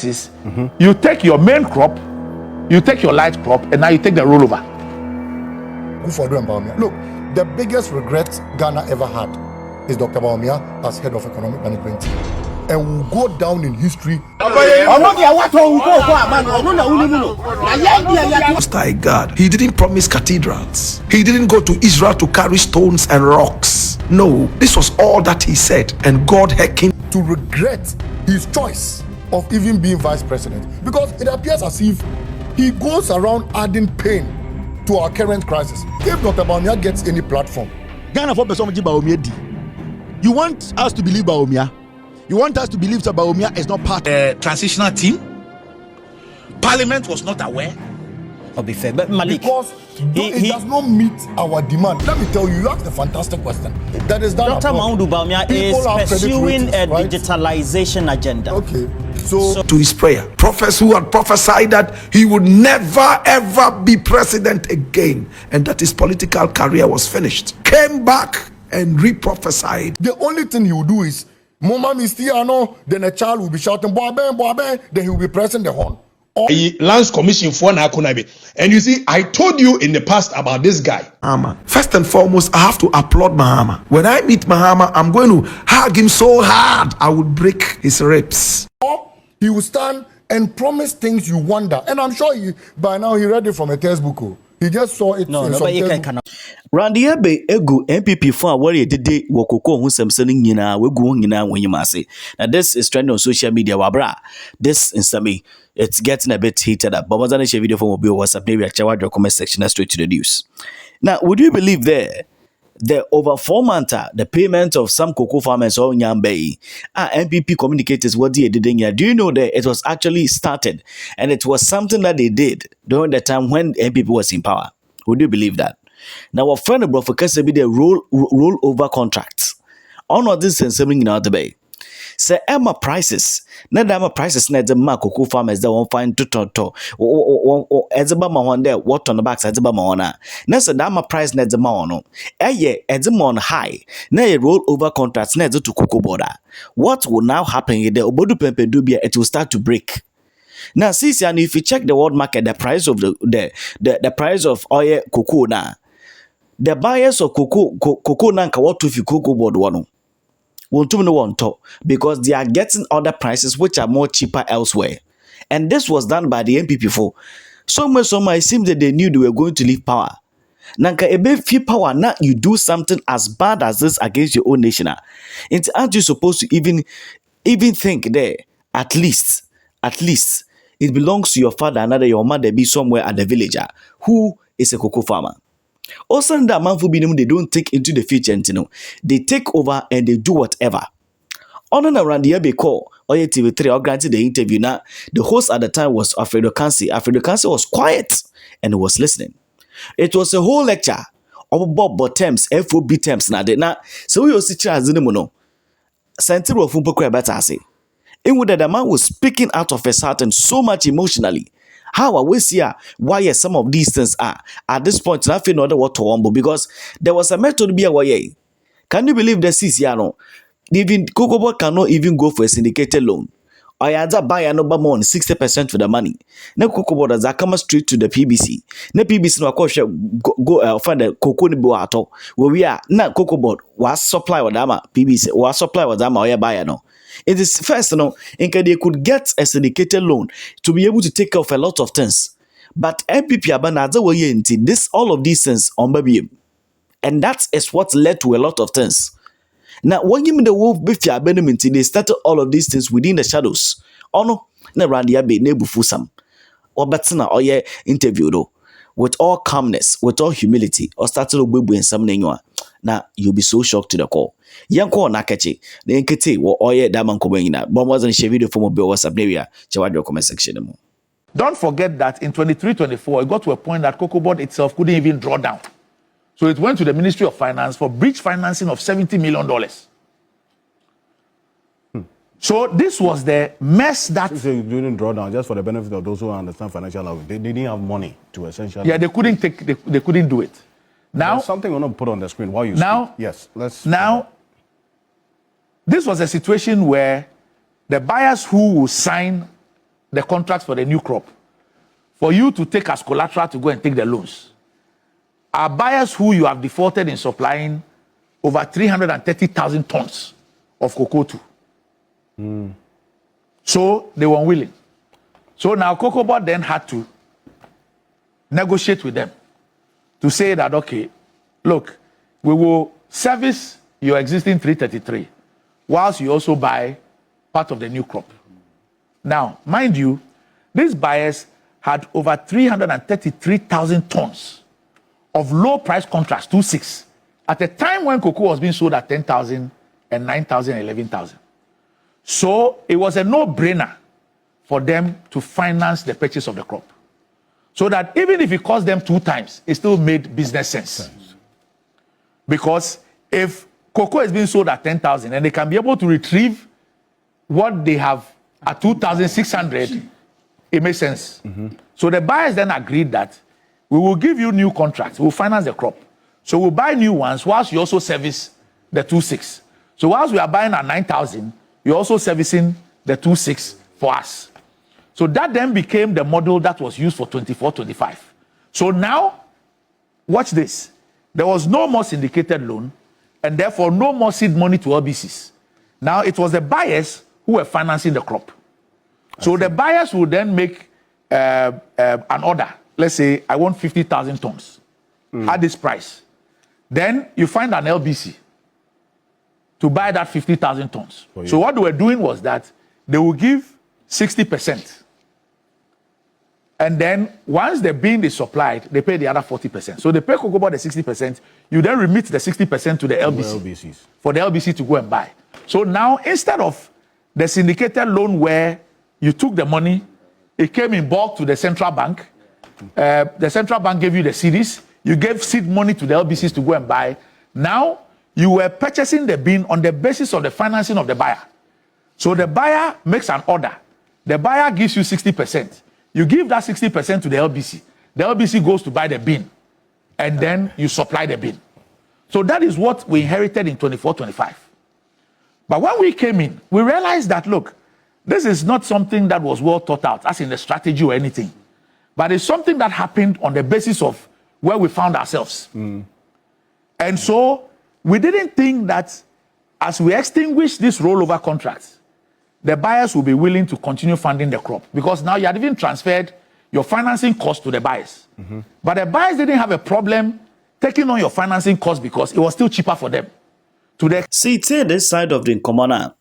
You take your main crop, you take your light crop, and now you take the rollover. Look, the biggest regret Ghana ever had is Dr. Bawumia as head of economic management, and will go down in history. Most High God, he didn't promise cathedrals. He didn't go to Israel to carry stones and rocks. No, this was all that he said, and God hearkened to regret his choice of even being vice president, because it appears as if he goes around adding pain to our current crisis. If Dr. Bawumia gets any platform, Ghana for person Bawumia di. You want us to believe Bawumia? You want us to believe that Bawumia is not part of the transitional team? Parliament was not aware. I'll be fair, but Malik, because it does not meet our demand. Let me tell you, you asked a fantastic question. That is done. Dr. Mahamudu Bawumia is pursuing a digitalization agenda. Okay. So to his prayer, prophets who had prophesied that he would never ever be president again and that his political career was finished, came back and re-prophesied. The only thing he will do is, Mama Mistiano, then a child will be shouting, Boabe, Boabe, then he will be pressing the horn. Lands Commission for Nakunabe. And you see, I told you in the past about this guy. First and foremost, I have to applaud Mahama. When I meet Mahama, I'm going to hug him so hard I would break his ribs. Or he will stand and promise things you wonder. And I'm sure by now he read it from a textbook. He just saw it. No, nobody can. Randy Abbey egu MPP for worry dede wokoko hu semsene nyina wegu nyina wonyima ase. Now this is trending on social media wabra. This instantly it's getting a bit heated up. But wasn't a video from Mobile WhatsApp maybe I check your comment section straight to the news. Now, would you believe the over 4 months, the payment of some cocoa farmers or Nyambei, MPP communicators what they did in here. Do you know that it was actually started and it was something that they did during the time when MPP was in power? Would you believe that? Now, our friend of Professor be the rollover contracts. On all this and something in the bay. Say Emma prices. Na Emma prices na the cocoa farmers that won't find to Ezeba one there, what on the back Ezeba Mona. Na say Emma price na the mono. Ezema high. Na a rollover contracts na to cocoa border. What will now happen in the Obodu Pempe Dubia? It will start to break. Now, see, and if you check the world market, the price of the price of oil cocoa now, the buyers of cocoa now can what if you cocoa board one. Won't one top because they are getting other prices which are more cheaper elsewhere. And this was done by the MPP for so much it seems that they knew they were going to leave power. Nanka ebe few power now you do something as bad as this against your own nation. It's aren't you supposed to even think there at least it belongs to your father and your mother be somewhere at the villager who is a cocoa farmer. Also, that man for being they don't take into the future, they take over and they do whatever. On and around the Abbey call or TV3 or granted the interview now, the host at the time was Alfredo Kansi. Alfredo Kansi was quiet and was listening. It was a whole lecture of Bob terms, FOB terms now. So we also charge the mono. Sentiro of Umpo better say. In which the man was speaking out of his heart and so much emotionally. How I will see why some of these things are at this point nothing know what to humble because there was a method be away. Can you believe that CCR even Cocoa cannot even go for a syndicated loan? I had to buy another more than 60% for the money. Now Cocoa does that come straight to the PBC. Now PBC no go find the cocoa bo ato where we are now Cocoa board was supply with Dama PBC was supply with Dama or buyer no. It is first, in case they could get a syndicated loan to be able to take care of a lot of things. But MPP abanaza way into this, all of these things on baby. And that is what led to a lot of things. Now, when you mean the wolf befia benefit, they started all of these things within the shadows. Oh no, na randi abe nebu fusam. Or batsina or ye interview though. With all calmness, with all humility, or started obebu and some name. Now you'll be so shocked to the core. Yanko Nakachi, the Nkete, or Oye Daman Kobina, but wasn't she video from a bill WhatsApp area, Chawad comment section. Don't forget that in 23-24, it got to a point that Cocoa Board itself couldn't even draw down. So it went to the Ministry of Finance for bridge financing of $70 million. So this was the mess that... So you didn't draw down, just for the benefit of those who understand financial law. They didn't have money to essentially... Yeah, they couldn't do it. Now... There's something I want to put on the screen while you speak. Yes, let's... Now, this was a situation where the buyers who will sign the contracts for the new crop, for you to take as collateral to go and take the loans, are buyers who you have defaulted in supplying over 330,000 tons of cocoa to. So they were unwilling. So now Cocoa Board then had to negotiate with them to say that, okay, look, we will service your existing 333 whilst you also buy part of the new crop. Now, mind you, these buyers had over 333,000 tons of low price contracts, 2.6, at a time when cocoa was being sold at 10,000 and 9,000 and 11,000. So it was a no-brainer for them to finance the purchase of the crop. So that even if it cost them 2 times, it still made business sense. Because if cocoa is being sold at 10,000 and they can be able to retrieve what they have at 2,600, it makes sense. So the buyers then agreed that we will give you new contracts, we'll finance the crop. So we'll buy new ones whilst you also service the 2.6. So whilst we are buying at 9,000, you're also servicing the 2.6 for us. So that then became the model that was used for 24-25. So now, watch this. There was no more syndicated loan, and therefore no more seed money to LBCs. Now it was the buyers who were financing the crop. So the buyers would then make an order. Let's say, I want 50,000 tons at this price. Then you find an LBC to buy that 50,000 tons. So what they were doing was that they will give 60%. And then once the bean is supplied, they pay the other 40%. So they pay Cocoa Board the 60%. You then remit the 60% to the LBC for the LBC to go and buy. So now, instead of the syndicated loan where you took the money, it came in bulk to the central bank. The central bank gave you the CDs. You gave seed money to the LBCs to go and buy. Now, you were purchasing the bean on the basis of the financing of the buyer. So the buyer makes an order. The buyer gives you 60%. You give that 60% to the LBC. The LBC goes to buy the bean. And then you supply the bean. So that is what we inherited in 24-25. But when we came in, we realized that, look, this is not something that was well thought out, as in the strategy or anything. But it's something that happened on the basis of where we found ourselves. And so we didn't think that as we extinguish this rollover contracts, the buyers will be willing to continue funding the crop. Because now you had even transferred your financing cost to the buyers. But the buyers didn't have a problem taking on your financing cost because it was still cheaper for them. See, take this side of the commoner.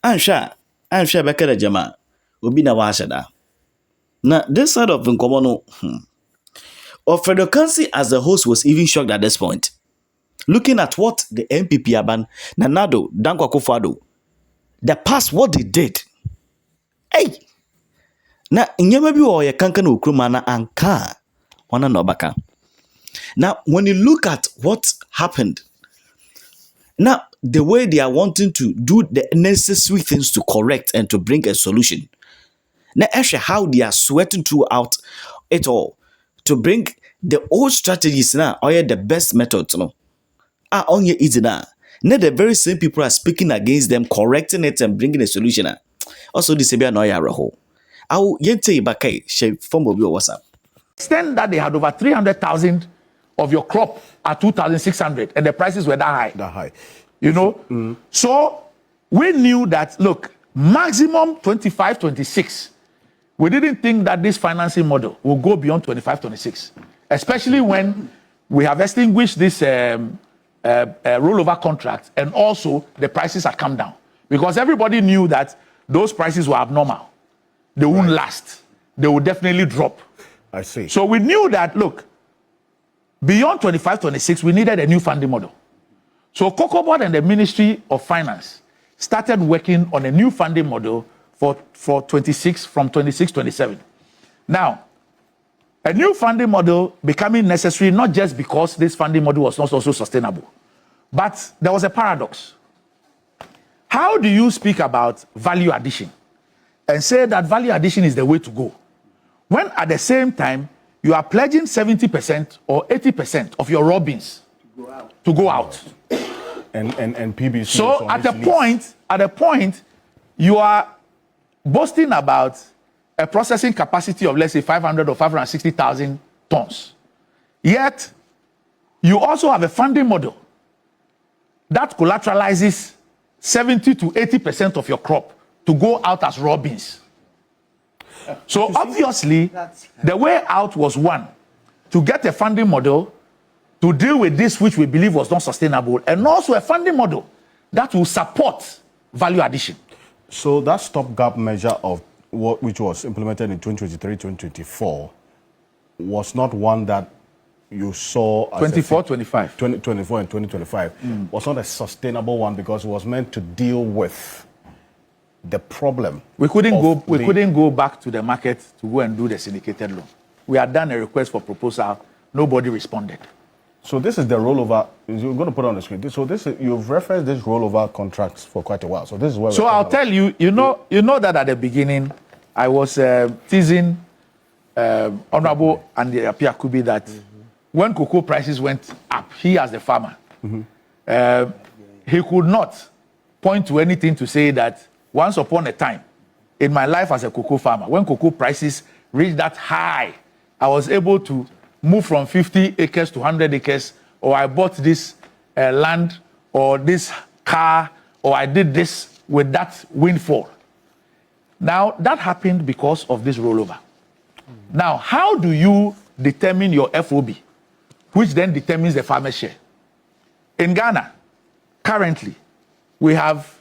I'm sure Bekele Jama will be Nawashada. Now, this side of the commoner, Alfredo Kansi as the host was even shocked at this point. Looking at what the MPP Aban, Nanado, Dankwa Kofado, the past what they did. Hey! Now, Nyamabi or ya kankan ukrumana anka, wana nobaka. Now, when you look at what happened, now, the way they are wanting to do the necessary things to correct and to bring a solution. Now, actually, how they are sweating throughout it all to bring the old strategies now, or the best methods, no? On your easy now. Now, the very same people are speaking against them, correcting it and bringing a solution. Also, this is no yaraho. I will yente bakai shape from WhatsApp. Extend that they had over 300,000 of your crop at 2,600 and the prices were that high. You know? So we knew that, look, maximum 25, 26. We didn't think that this financing model will go beyond 25, 26. Especially when we have extinguished this rollover contract and also the prices have come down. Because everybody knew that those prices were abnormal. They won't last. They will definitely drop. I see. So we knew that, look, beyond 25, 26, we needed a new funding model. So Cocoa Board and the Ministry of Finance started working on a new funding model for 26, from 26, 27. Now, a new funding model becoming necessary not just because this funding model was not also sustainable, but there was a paradox. How do you speak about value addition and say that value addition is the way to go, when at the same time you are pledging 70% or 80% of your raw beans to go out? And PBC. So at a point, you are boasting about a processing capacity of, let's say, 500 or 560,000 tons. Yet, you also have a funding model that collateralizes 70 to 80% of your crop to go out as raw beans. So obviously, the way out was one, to get a funding model to deal with this which we believe was not sustainable, and also a funding model that will support value addition. So that stopgap measure of which was implemented in 2023-2024 was not one that you saw as 24-25. 2024 and 2025 was not a sustainable one because it was meant to deal with the problem. We couldn't go back to the market to go and do the syndicated loan. We had done a request for proposal. Nobody responded. So this is the rollover. You're going to put on the screen. So you've referenced this rollover contracts for quite a while. So this is where. So I'll tell you. You know that at the beginning, I was teasing Honorable Andy Apiakubi that when cocoa prices went up, he as the farmer, he could not point to anything to say that once upon a time, in my life as a cocoa farmer, when cocoa prices reached that high, I was able to move from 50 acres to 100 acres, or I bought this land, or this car, or I did this with that windfall. Now, that happened because of this rollover. Now, how do you determine your FOB, which then determines the farmer's share? In Ghana, currently, we have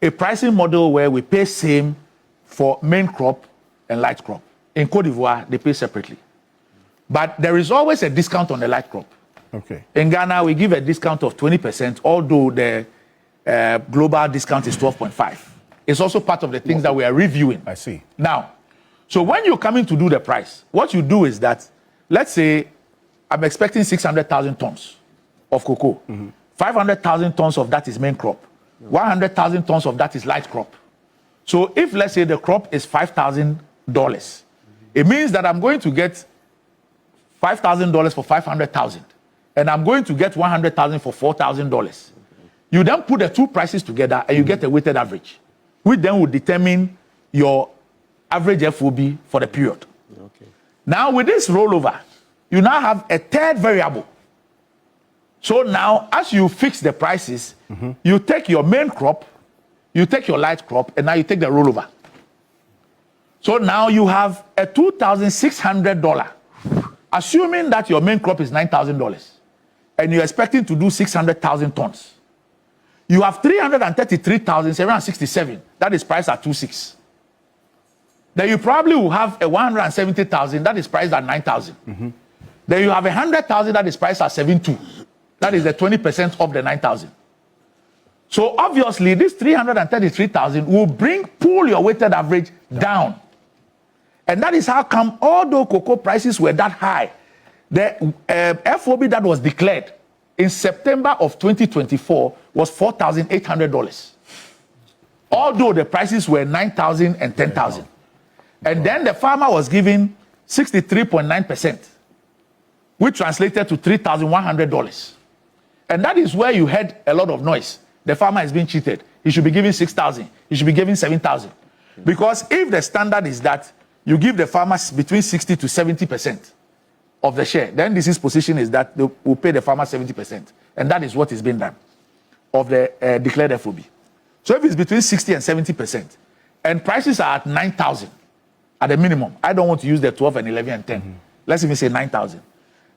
a pricing model where we pay same for main crop and light crop. In Cote d'Ivoire, they pay separately. But there is always a discount on the light crop. Okay. In Ghana, we give a discount of 20%, although the global discount is 12.5. It's also part of the things that we are reviewing. I see. Now, so when you're coming to do the price, what you do is that, let's say, I'm expecting 600,000 tons of cocoa. 500,000 tons of that is main crop. 100,000 tons of that is light crop. So if, let's say, the crop is $5,000, it means that I'm going to get $5,000 for 500,000, and I'm going to get 100,000 for $4,000. You then put the two prices together and you get a weighted average, which then will determine your average FOB for the period. Okay. Now, with this rollover, you now have a third variable. So now, as you fix the prices, you take your main crop, you take your light crop, and now you take the rollover. So now you have a $2,600, assuming that your main crop is $9,000, and you're expecting to do 600,000 tons. You have 333,767. That is priced at 2.6. Then you probably will have a 170,000 that is priced at 9,000. Then you have 100,000 that is priced at 7.2. That is the 20% of the 9,000. So obviously, this 333,000 will pull your weighted average down. And that is how come, although cocoa prices were that high, the FOB that was declared in September of 2024 was $4,800. Although the prices were 9,000 and 10,000. And then the farmer was given 63.9%, which translated to $3,100. And that is where you heard a lot of noise. The farmer is being cheated. He should be given 6,000. He should be given 7,000. Because if the standard is that you give the farmers between 60 to 70% of the share, then this position is that they will pay the farmer 70%. And that is what is being done of the declared FOB. So if it's between 60 and 70%, and prices are at 9,000 at the minimum, I don't want to use the 12 and 11 and 10. Let's even say 9,000.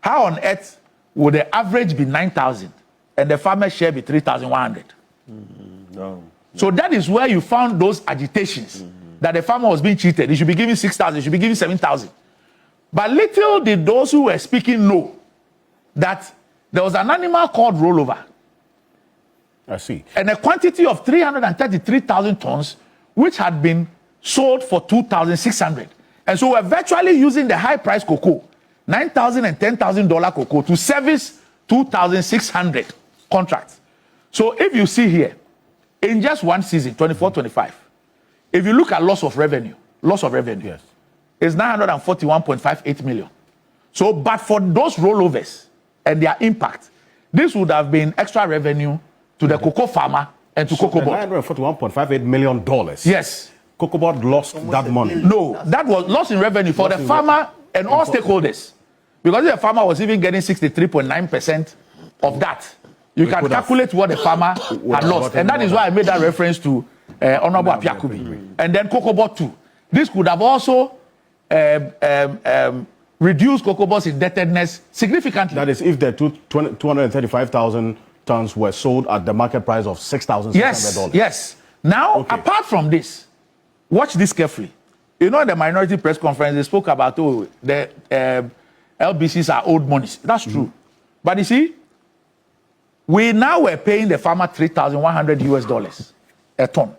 How on earth would the average be 9,000 and the farmer's share be 3,100? No. So that is where you found those agitations that the farmer was being cheated. He should be giving 6,000, he should be giving 7,000. But little did those who were speaking know that there was an animal called rollover. I see. And a quantity of 333,000 tons, which had been sold for 2,600. And so we're virtually using the high price cocoa, $9,000 and $10,000 cocoa, to service 2,600 contracts. So if you see here, in just one season, 24-25, if you look at loss of revenue, Yes. is 941.58 million. So, but for those rollovers and their impact, this would have been extra revenue to the cocoa farmer and to cocoa board. $941.58 million. Yes. Cocoa Board lost that money. No, that was loss in revenue for the farmer and all stakeholders. Because if the farmer was even getting 63.9% of that, you can calculate what the farmer had lost. And that is why I made that reference to Honorable Apiakubi. And then Cocoa Board 2. This could have also reduced Cocoa Board's indebtedness significantly. That is, if the 235,000 tons were sold at the market price of $6,600. Yes. Now, apart from this, watch this carefully. You know, in the minority press conference, they spoke about, the LBCs are old monies. That's true. But you see, we now were paying the farmer $3,100 a ton.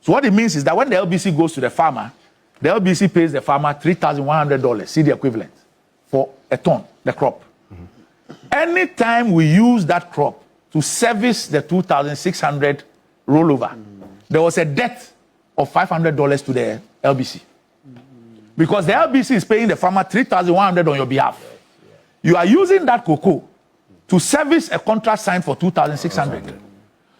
So what it means is that when the LBC goes to the farmer, the LBC pays the farmer $3,100, see the equivalent, for a ton, the crop. Anytime we use that crop to service the 2,600 rollover, there was a debt of $500 to the LBC. Because the LBC is paying the farmer $3,100 on your behalf. You are using that cocoa to service a contract signed for 2,600.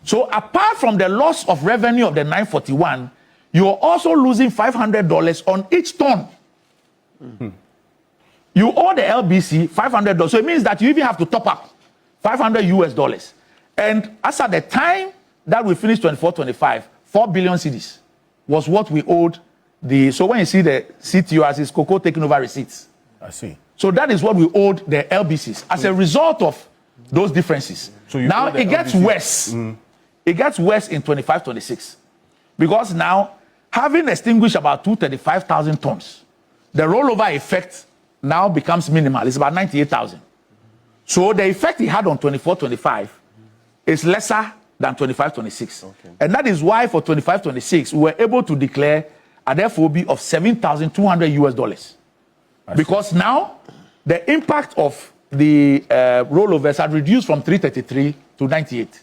So apart from the loss of revenue of the 941, you're also losing $500 on each ton. You owe the LBC $500. So it means that you even have to top up $500. And as at the time that we finished 24-25, 4 billion cedis was what we owed the. So when you see the CTO as his cocoa taking over receipts. I see. So that is what we owed the LBCs as a result of those differences. So now it gets worse. It gets worse in 25-26. Because now, having extinguished about 235,000 tons, the rollover effect now becomes minimal. It's about 98,000. So the effect he had on 24-25 is lesser than 25-26. Okay. And that is why for 25-26, we were able to declare an FOB of $7,200. Because now, the impact of the rollovers had reduced from 333 to 98.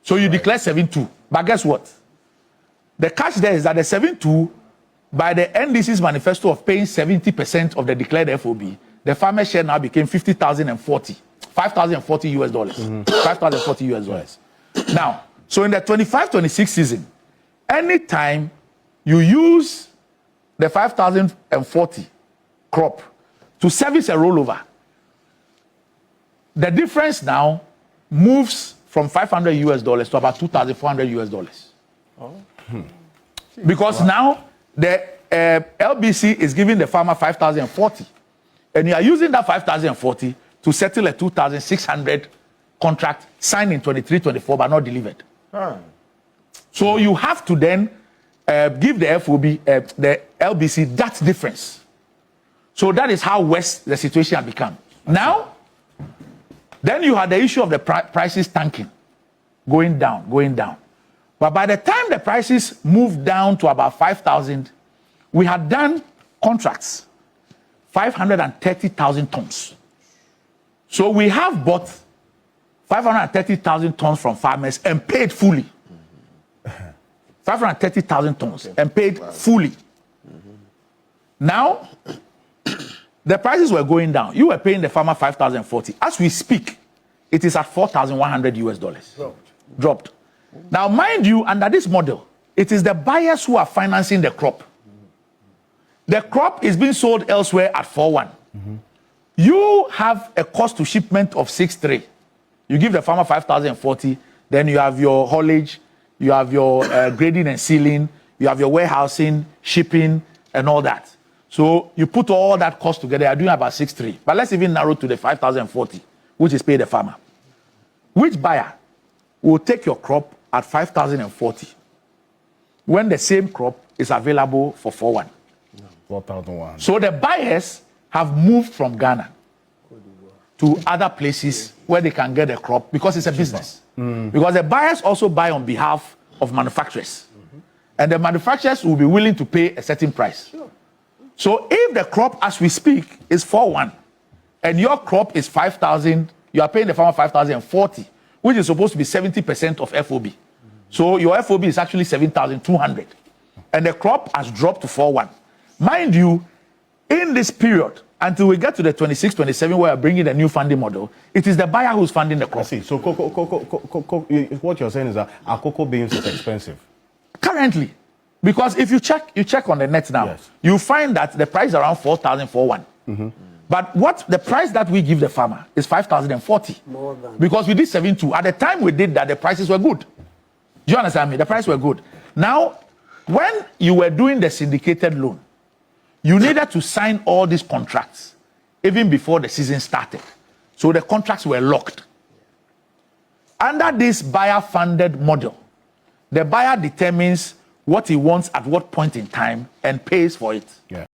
So you declare 7.2. But guess what? The catch there is that the 7.2, by the NDC's manifesto of paying 70% of the declared FOB, the farmer share now became $50,040. $5,040. $5,040. Now, so in the 25-26 season, anytime you use the 5,040 crop to service a rollover, the difference now moves from $500 to about $2,400. Because now the LBC is giving the farmer 5,040, and you are using that 5,040 to settle a 2,600 contract signed in 23-24 but not delivered. So you have to then give the FOB, the LBC, that difference. So that is how worse the situation has become. Now, then you had the issue of the prices tanking, going down. But by the time the prices moved down to about 5,000, we had done contracts, 530,000 tons. So we have bought 530,000 tons from farmers and paid fully. 530,000 tons and paid fully. Now, the prices were going down. You were paying the farmer 5,040. As we speak, it is at $4,100. Dropped. Now, mind you, under this model, it is the buyers who are financing the crop. The crop is being sold elsewhere at 4.1. You have a cost to shipment of 6.3. You give the farmer 5,040, then you have your haulage, you have your grading and sealing, you have your warehousing, shipping, and all that. So you put all that cost together, you're doing about 6.3. But let's even narrow to the 5,040, which is paid the farmer. Which buyer will take your crop at 5,040 when the same crop is available for 4.1? 4,100. So the buyers have moved from Ghana to other places where they can get a crop because it's a business. Because the buyers also buy on behalf of manufacturers. And the manufacturers will be willing to pay a certain price. So if the crop, as we speak, is 4.1 and your crop is 5,000, you are paying the farmer 5,040, which is supposed to be 70% of FOB. So your FOB is actually 7,200. And the crop has dropped to 4.1. Mind you, in this period, until we get to the 26-27 where we're bringing the new funding model, it is the buyer who's funding the crop. I see. So what you're saying is that our cocoa beans is expensive. Currently, Because if you check on the net now, Yes. you find that the price is around 4,041. But what the price that we give the farmer is 5,040. More than. Because we did 7.2. At the time we did that, the prices were good. Do you understand me? The prices were good. Now, when you were doing the syndicated loan, you needed to sign all these contracts even before the season started. So the contracts were locked. Under this buyer-funded model, the buyer determines what he wants at what point in time and pays for it. Yeah.